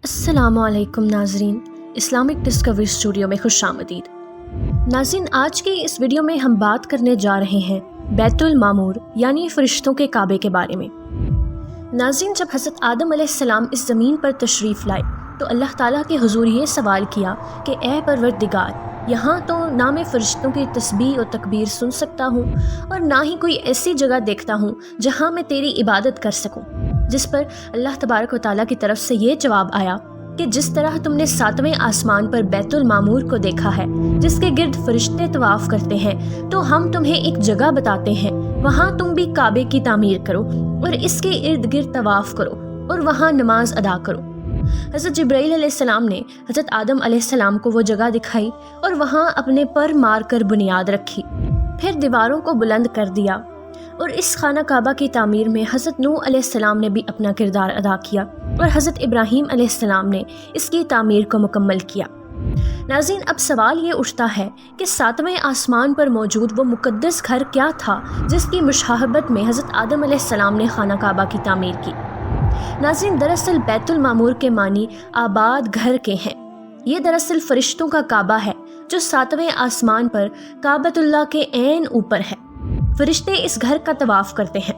السلام علیکم ناظرین، اسلامک ڈسکوری اسٹوڈیو میں خوش آمدید۔ ناظرین، آج کی اس ویڈیو میں ہم بات کرنے جا رہے ہیں بیت المعمور یعنی فرشتوں کے کعبے کے بارے میں۔ ناظرین، جب حضرت آدم علیہ السلام اس زمین پر تشریف لائے تو اللہ تعالیٰ کے حضور یہ سوال کیا کہ اے پروردگار، یہاں تو نہ میں فرشتوں کی تسبیح و تکبیر سن سکتا ہوں اور نہ ہی کوئی ایسی جگہ دیکھتا ہوں جہاں میں تیری عبادت کر سکوں، جس پر اللہ تبارک و تعالیٰ کی طرف سے یہ جواب آیا کہ جس طرح تم نے 7ویں آسمان پر بیت المعمور کو دیکھا ہے جس کے گرد فرشتے طواف کرتے ہیں، تو ہم تمہیں ایک جگہ بتاتے ہیں، وہاں تم بھی کعبے کی تعمیر کرو اور اس کے ارد گرد طواف کرو اور وہاں نماز ادا کرو۔ حضرت جبرائیل علیہ السلام نے حضرت آدم علیہ السلام کو وہ جگہ دکھائی اور وہاں اپنے پر مار کر بنیاد رکھی، پھر دیواروں کو بلند کر دیا، اور اس خانہ کعبہ کی تعمیر میں حضرت نوح علیہ السلام نے بھی اپنا کردار ادا کیا اور حضرت ابراہیم علیہ السلام نے اس کی تعمیر کو مکمل کیا۔ ناظرین، اب سوال یہ اٹھتا ہے کہ 7ویں آسمان پر موجود وہ مقدس گھر کیا تھا جس کی مشابہت میں حضرت آدم علیہ السلام نے خانہ کعبہ کی تعمیر کی؟ ناظرین، دراصل بیت المعمور کے معنی آباد گھر کے ہیں۔ یہ دراصل فرشتوں کا کعبہ ہے جو 7ویں آسمان پر کعبۃ اللہ کے عین اوپر ہے۔ فرشتے اس گھر کا طواف کرتے ہیں۔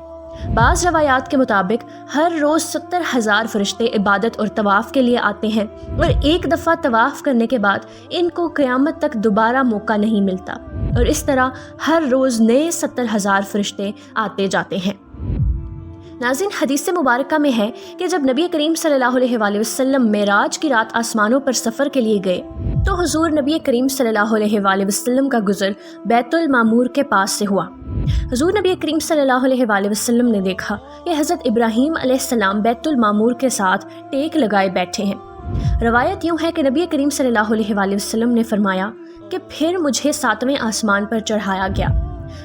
بعض روایات کے مطابق ہر روز 70,000 فرشتے عبادت اور طواف کے لیے آتے ہیں، اور ایک دفعہ طواف کرنے کے بعد ان کو قیامت تک دوبارہ موقع نہیں ملتا، اور اس طرح ہر روز نئے 70,000 فرشتے آتے جاتے ہیں۔ ناظرین، حدیث مبارکہ میں ہے کہ جب نبی کریم صلی اللہ علیہ وآلہ وسلم معراج کی رات آسمانوں پر سفر کے لیے گئے تو حضور نبی کریم صلی اللہ علیہ وآلہ وسلم کا گزر بیت المعمور کے پاس سے ہوا۔ حضور نبی کریم صلی اللہ علیہ وآلہ وسلم نے دیکھا کہ حضرت ابراہیم علیہ السلام بیت المعمور کے ساتھ ٹیک لگائے بیٹھے ہیں۔ روایت یوں ہے کہ نبی کریم صلی اللہ علیہ وآلہ وسلم نے فرمایا کہ پھر مجھے 7ویں آسمان پر چڑھایا گیا۔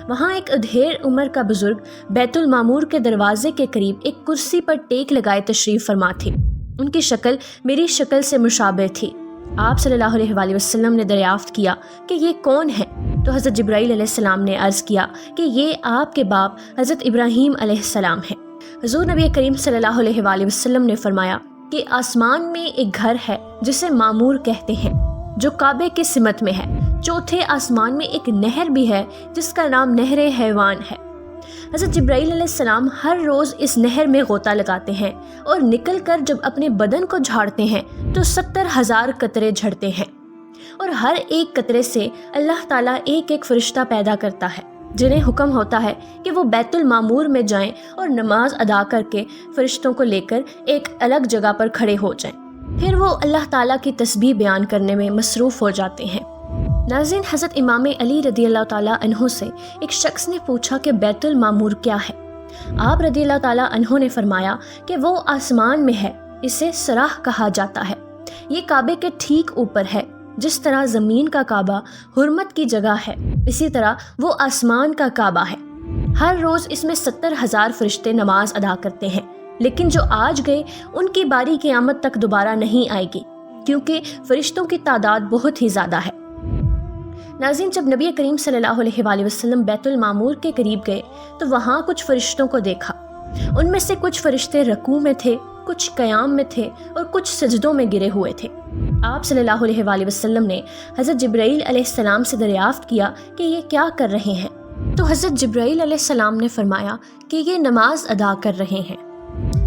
وہاں ایک ادھیڑ عمر کا بزرگ بیت المعمور کے دروازے کے قریب ایک کرسی پر ٹیک لگائے تشریف فرما تھے۔ ان کی شکل میری شکل سے مشابہ تھی۔ آپ صلی اللہ علیہ وآلہ وسلم نے دریافت کیا کہ یہ کون ہے؟ تو حضرت جبرائیل علیہ السلام نے عرض کیا کہ یہ آپ کے باپ حضرت ابراہیم علیہ السلام ہیں۔ حضور نبی کریم صلی اللہ علیہ وآلہ وسلم نے فرمایا کہ آسمان میں ایک گھر ہے جسے معمور کہتے ہیں جو کعبے کی سمت میں ہے۔ چوتھے آسمان میں ایک نہر بھی ہے جس کا نام نہر حیوان ہے۔ حضرت جبرائیل علیہ السلام ہر روز اس نہر میں غوطہ لگاتے ہیں اور نکل کر جب اپنے بدن کو جھاڑتے ہیں تو 70,000 قطرے جھڑتے ہیں، اور ہر ایک قطرے سے اللہ تعالیٰ ایک ایک فرشتہ پیدا کرتا ہے جنہیں حکم ہوتا ہے کہ وہ بیت المعمور میں جائیں اور نماز ادا کر کے فرشتوں کو لے کر ایک الگ جگہ پر کھڑے ہو جائیں، پھر وہ اللہ تعالیٰ کی تسبیح بیان کرنے میں مصروف ہو جاتے ہیں۔ ناظرین، حضرت امام علی رضی اللہ تعالیٰ عنہ سے ایک شخص نے پوچھا کہ بیت المعمور کیا ہے؟ آپ رضی اللہ تعالیٰ عنہ نے فرمایا کہ وہ آسمان میں ہے، اسے سراہ کہا جاتا ہے۔ یہ کعبے کے ٹھیک اوپر ہے۔ جس طرح زمین کا کعبہ حرمت کی جگہ ہے، اسی طرح وہ آسمان کا کعبہ ہے۔ ہر روز اس میں 70,000 فرشتے نماز ادا کرتے ہیں، لیکن جو آج گئے ان کی باری قیامت تک دوبارہ نہیں آئے گی، کیونکہ فرشتوں کی تعداد بہت ہی زیادہ ہے۔ ناظرین، جب نبی کریم صلی اللہ علیہ وآلہ وسلم بیت المعمور کے قریب گئے تو وہاں کچھ فرشتوں کو دیکھا۔ ان میں سے کچھ فرشتے رکوع میں تھے، کچھ قیام میں تھے اور کچھ سجدوں میں گرے ہوئے تھے۔ آپ صلی اللہ علیہ وآلہ وسلم نے حضرت جبرائیل علیہ السلام سے دریافت کیا کہ یہ کیا کر رہے ہیں؟ تو حضرت جبرائیل علیہ السلام نے فرمایا کہ یہ نماز ادا کر رہے ہیں۔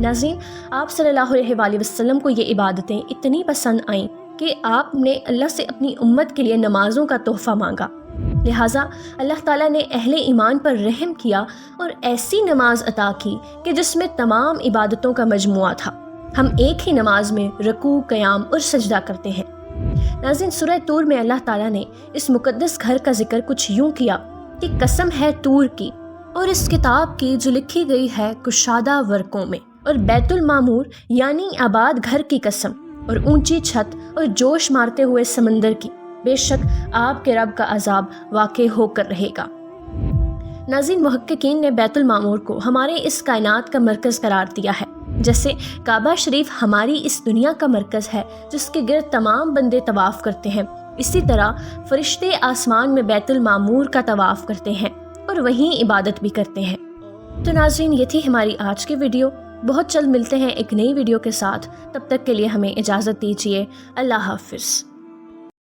ناظرین، آپ صلی اللہ علیہ وآلہ وسلم کو یہ عبادتیں اتنی پسند آئیں کہ آپ نے اللہ سے اپنی امت کے لیے نمازوں کا تحفہ مانگا، لہٰذا اللہ تعالیٰ نے اہل ایمان پر رحم کیا اور ایسی نماز عطا کی کہ جس میں تمام عبادتوں کا مجموعہ تھا۔ ہم ایک ہی نماز میں رکوع، قیام اور سجدہ کرتے ہیں۔ ناظرین، سورہ طور میں اللہ تعالیٰ نے اس مقدس گھر کا ذکر کچھ یوں کیا کہ قسم ہے طور کی اور اس کتاب کی جو لکھی گئی ہے کشادہ ورقوں میں، اور بیت المعمور یعنی آباد گھر کی قسم، اور اونچی چھت اور جوش مارتے ہوئے سمندر کی، بے شک آپ کے رب کا عذاب واقع ہو کر رہے گا۔ ناظرین، محققین نے بیت المعمور کو ہمارے اس کائنات کا مرکز قرار دیا ہے، جیسے کعبہ شریف ہماری اس دنیا کا مرکز ہے جس کے گرد تمام بندے طواف کرتے ہیں، اسی طرح فرشتے آسمان میں بیت المعمور کا طواف کرتے ہیں اور وہیں عبادت بھی کرتے ہیں۔ تو ناظرین، یہ تھی ہماری آج کی ویڈیو۔ بہت جلد ملتے ہیں ایک نئی ویڈیو کے ساتھ، تب تک کے لیے ہمیں اجازت دیجیے۔ اللہ حافظ۔